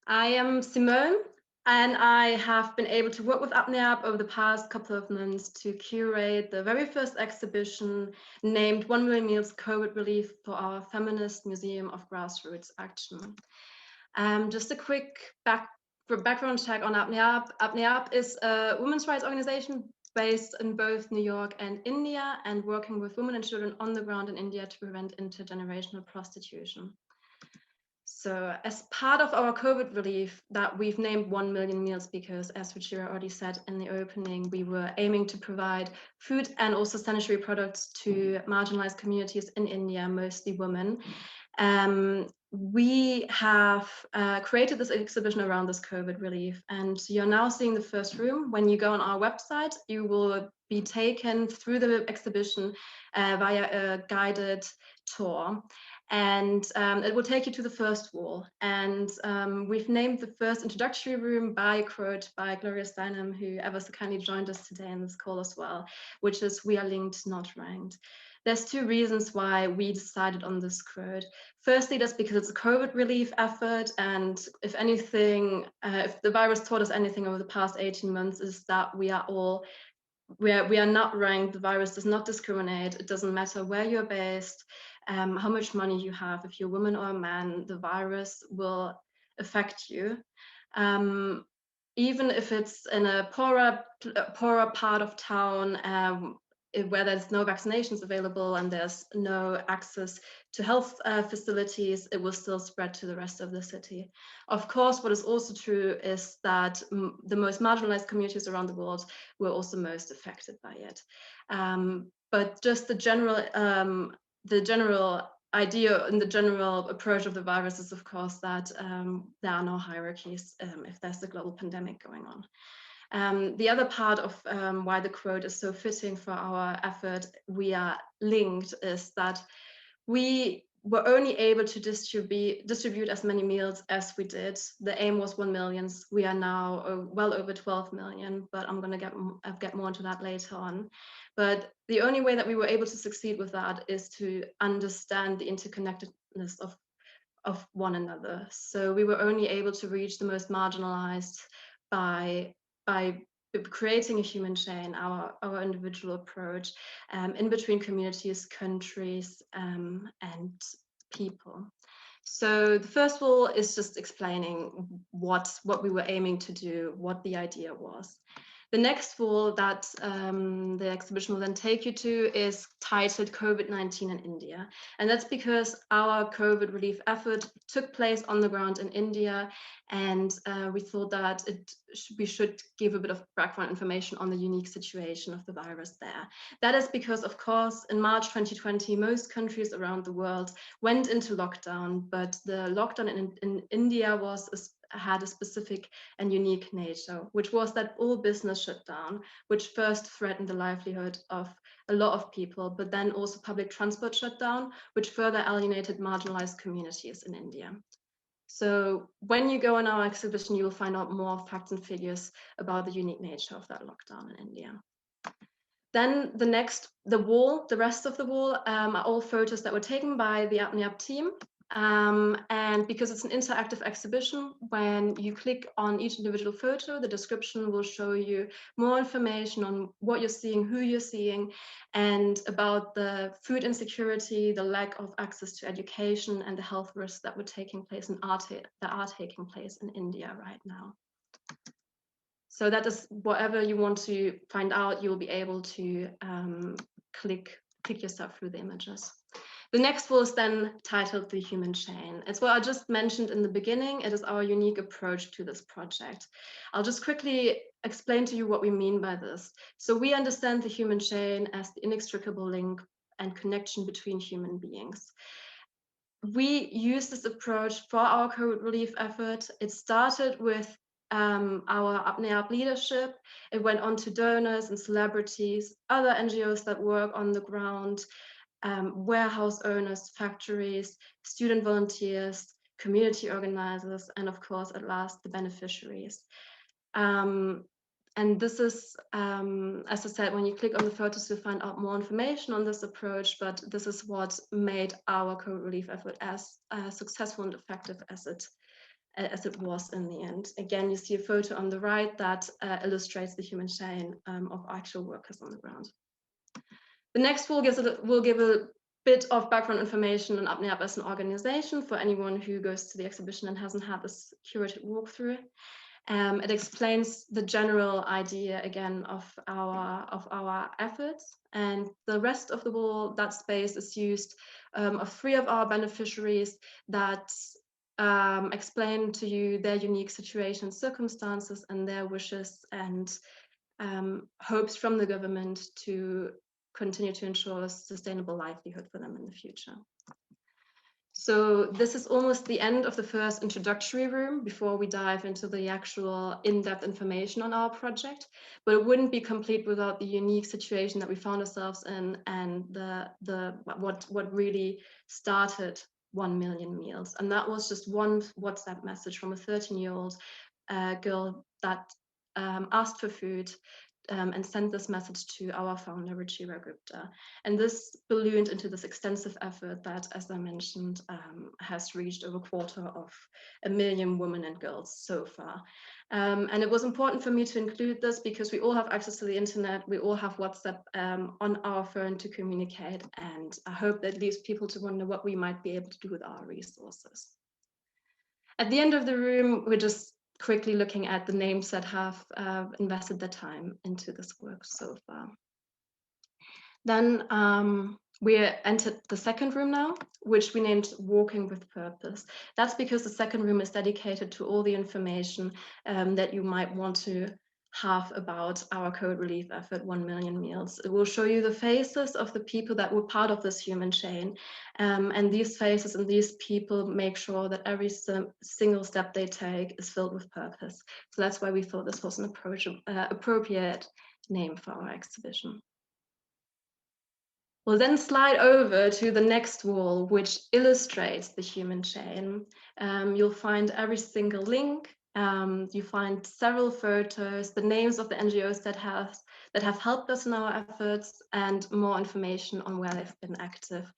I am Simone, and I have been able to work with APNEAP over the past couple of months to curate the very first exhibition named 1 Million Meals COVID Relief for our Feminist Museum of Grassroots Action. Just a quick background check on APNEAP. APNEAP is a women's rights organization based in both New York and India and working with women and children on the ground in India to prevent intergenerational prostitution. So as part of our COVID relief that we've named 1 million meals because, as Ruchira already said in the opening, we were aiming to provide food and also sanitary products to marginalized communities in India, mostly women. We have created this exhibition around this COVID relief, and you're now seeing the first room. When you go on our website, you will be taken through the exhibition via a guided tour. And it will take you to the first wall. And we've named the first introductory room by a quote by Gloria Steinem, who ever so kindly joined us today in this call as well, which is, "We are linked, not ranked." There's two reasons why we decided on this quote. Firstly, that's because it's a COVID relief effort. And if anything, if the virus taught us anything over the past 18 months, is that we are not ranked. The virus does not discriminate. It doesn't matter where you're based, how much money you have. If you're a woman or a man, the virus will affect you. Even if it's in a poorer part of town, where there's no vaccinations available and there's no access to health facilities, it will still spread to the rest of the city. Of course, what is also true is that the most marginalized communities around the world were also most affected by it. But just the general idea and the general approach of the virus is, of course, that there are no hierarchies if there's a global pandemic going on. The other part of why the quote is so fitting for our effort, "We are linked," is that we were only able to distribute as many meals as we did. The aim was 1 million. We are now well over 12 million, but I'm going to get more into that later on. But the only way that we were able to succeed with that is to understand the interconnectedness of one another. So we were only able to reach the most marginalized by creating a human chain, our individual approach in between communities, countries, and people. So the first wall is just explaining what we were aiming to do, what the idea was. The next wall that the exhibition will then take you to is titled COVID-19 in India. And that's because our COVID relief effort took place on the ground in India. And we thought that we should give a bit of background information on the unique situation of the virus there. That is because, of course, in March 2020, most countries around the world went into lockdown, but the lockdown in India had a specific and unique nature, which was that all business shut down, which first threatened the livelihood of a lot of people, but then also public transport shut down, which further alienated marginalized communities in India. So when you go on our exhibition, you will find out more facts and figures about the unique nature of that lockdown in India. Then the rest of the wall are all photos that were taken by the APNEAP team. And because it's an interactive exhibition, when you click on each individual photo, the description will show you more information on what you're seeing, who you're seeing, and about the food insecurity, the lack of access to education, and the health risks that were taking place and that are taking place in India right now. So that is whatever you want to find out, you'll be able to click yourself through the images. The next wall is then titled The Human Chain. It's what I just mentioned in the beginning. It is our unique approach to this project. I'll just quickly explain to you what we mean by this. So we understand the human chain as the inextricable link and connection between human beings. We use this approach for our COVID relief effort. It started with our APNEAP leadership. It went on to donors and celebrities, other NGOs that work on the ground, warehouse owners, factories, student volunteers, community organizers, and of course, at last, the beneficiaries. And this is, as I said, when you click on the photos, you'll find out more information on this approach, but this is what made our COVID relief effort as successful and effective as it as it was in the end. Again, you see a photo on the right that illustrates the human chain of actual workers on the ground. The next will give a bit of background information on APNIAP as an organization for anyone who goes to the exhibition and hasn't had this curated walkthrough. It explains the general idea again of our efforts, and the rest of the wall, that space is used of 3 of our beneficiaries that explain to you their unique situation, circumstances, and their wishes and hopes from the government to continue to ensure a sustainable livelihood for them in the future. So this is almost the end of the first introductory room before we dive into the actual in-depth information on our project, but it wouldn't be complete without the unique situation that we found ourselves in and what really started 1 million meals. And that was just one WhatsApp message from a 13-year-old girl that asked for food and sent this message to our founder, Ruchira Gupta. And this ballooned into this extensive effort that, as I mentioned, has reached over 250,000 women and girls so far. And it was important for me to include this because we all have access to the internet, we all have WhatsApp on our phone to communicate, and I hope that leaves people to wonder what we might be able to do with our resources. At the end of the room, we're just quickly looking at the names that have invested their time into this work so far. Then we entered the second room now, which we named Walking with Purpose. That's because the second room is dedicated to all the information that you might want to have about our COVID relief effort, 1 million meals. It will show you the faces of the people that were part of this human chain. And these faces and these people make sure that every single step they take is filled with purpose. So that's why we thought this was an appropriate name for our exhibition. We'll then slide over to the next wall, which illustrates the human chain. You'll find every single link. You find several photos, the names of the NGOs that have helped us in our efforts, and more information on where they've been active.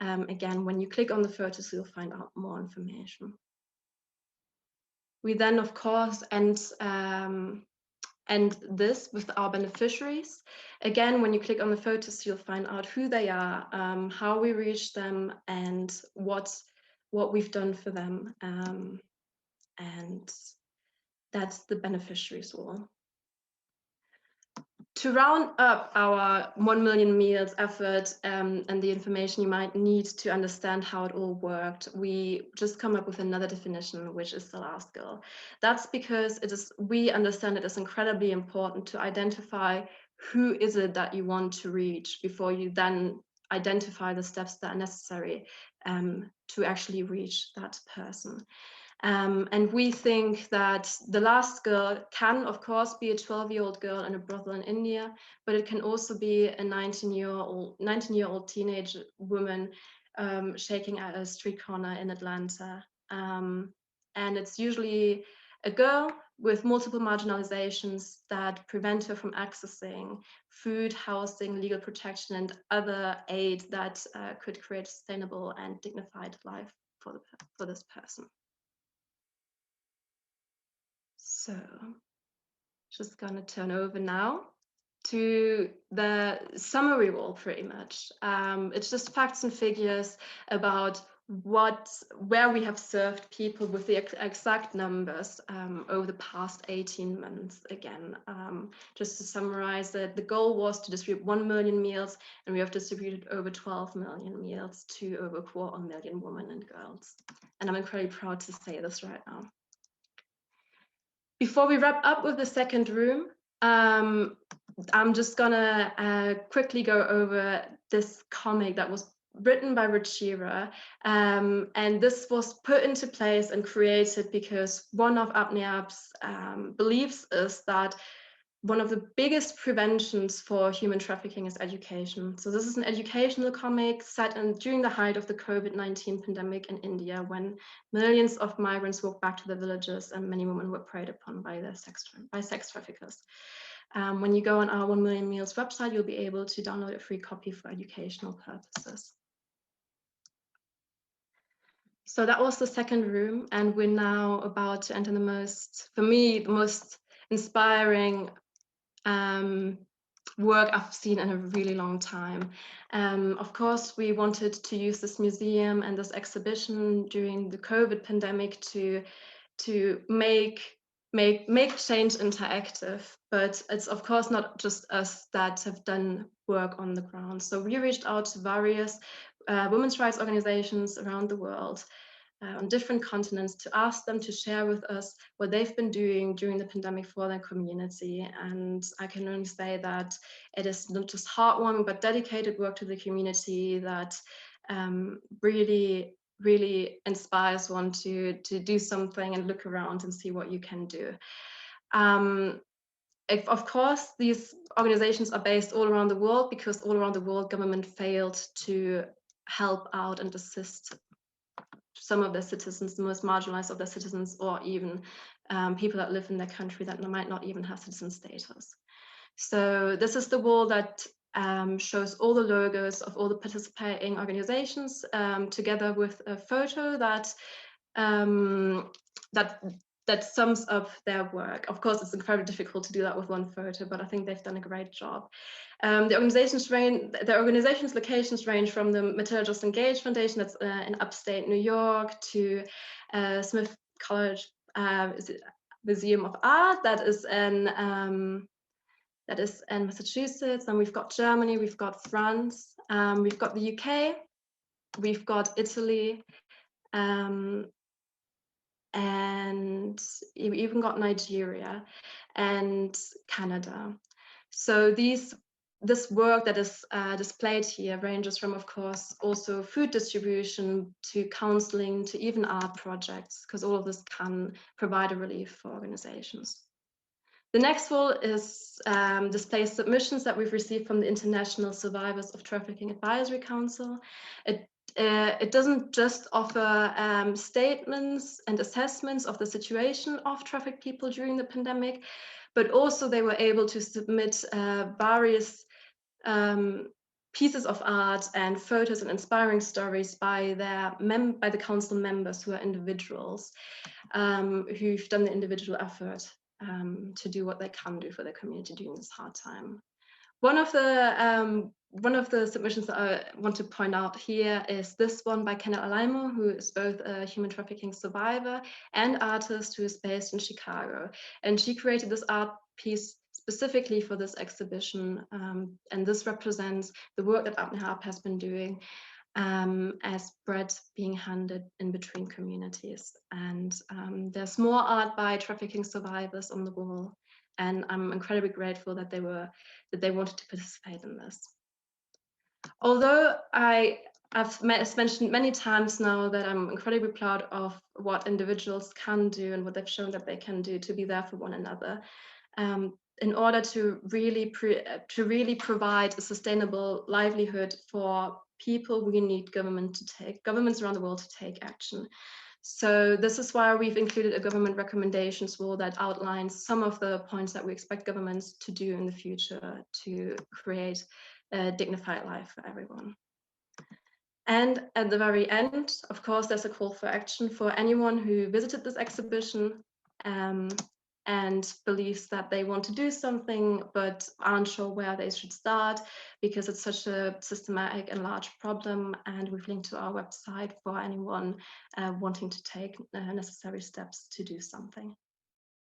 Again, when you click on the photos, you'll find out more information. We then, of course, end this with our beneficiaries. Again, when you click on the photos, you'll find out who they are, how we reach them, and what we've done for them. And that's the beneficiaries wall. To round up our 1 million meals effort and the information you might need to understand how it all worked, we just come up with another definition, which is the last girl. That's because we understand it is incredibly important to identify who is it that you want to reach before you then identify the steps that are necessary to actually reach that person. And we think that the last girl can, of course, be a 12-year-old girl in a brothel in India, but it can also be a 19-year-old teenage woman shaking at a street corner in Atlanta. And it's usually a girl with multiple marginalizations that prevent her from accessing food, housing, legal protection, and other aid that could create a sustainable and dignified life for this person. So just gonna turn over now to the summary wall pretty much. It's just facts and figures about where we have served people with the exact numbers over the past 18 months. Again, just to summarize it, the goal was to distribute 1 million meals, and we have distributed over 12 million meals to over 250,000 women and girls. And I'm incredibly proud to say this right now. Before we wrap up with the second room, I'm just gonna quickly go over this comic that was written by Ruchira, and this was put into place and created because one of APNIAP's beliefs is that one of the biggest preventions for human trafficking is education. So this is an educational comic set during the height of the COVID-19 pandemic in India, when millions of migrants walked back to their villages and many women were preyed upon by sex traffickers. When you go on our 1 Million Meals website, you'll be able to download a free copy for educational purposes. So that was the second room, and we're now about to enter the most, for me, the most inspiring work I've seen in a really long time. Of course, we wanted to use this museum and this exhibition during the COVID pandemic to make change interactive, but it's of course not just us that have done work on the ground. So we reached out to various women's rights organizations around the world, on different continents, to ask them to share with us what they've been doing during the pandemic for their community. And I can only say that it is not just heartwarming, but dedicated work to the community that really inspires one to do something and look around and see what you can do. Of course, these organizations are based all around the world, because all around the world government failed to help out and assist some of their citizens, the most marginalized of their citizens, or even people that live in their country that might not even have citizen status. So this is the wall that shows all the logos of all the participating organizations, together with a photo that that sums up their work. Of course, it's incredibly difficult to do that with one photo, but I think they've done a great job. The organization's locations range from the Matilda Joslyn Gage Foundation, that's in upstate New York, to Smith College Museum of Art, that is in Massachusetts. And we've got Germany, we've got France, we've got the UK, we've got Italy, and we even got Nigeria and Canada. So this work that is displayed here ranges from, of course, also food distribution to counseling to even art projects, because all of this can provide a relief for organizations. The next wall is displays submissions that we've received from the International Survivors of Trafficking Advisory Council. It doesn't just offer statements and assessments of the situation of trafficked people during the pandemic, but also they were able to submit various pieces of art and photos and inspiring stories by the council members, who are individuals who've done the individual effort to do what they can do for their community during this hard time. One of the submissions that I want to point out here is this one by Kenneth Alaimo, who is both a human trafficking survivor and artist, who is based in Chicago. And she created this art piece specifically for this exhibition. And this represents the work that Abne Harp has been doing as bread being handed in between communities. And there's more art by trafficking survivors on the wall. And I'm incredibly grateful that they wanted to participate in this. Although I've mentioned many times now that I'm incredibly proud of what individuals can do and what they've shown that they can do to be there for one another, in order to really provide a sustainable livelihood for people, we need governments around the world to take action. So this is why we've included a government recommendations wall that outlines some of the points that we expect governments to do in the future to create a dignified life for everyone. And at the very end, of course, there's a call for action for anyone who visited this exhibition and believes that they want to do something but aren't sure where they should start, because it's such a systematic and large problem. And we've linked to our website for anyone wanting to take necessary steps to do something.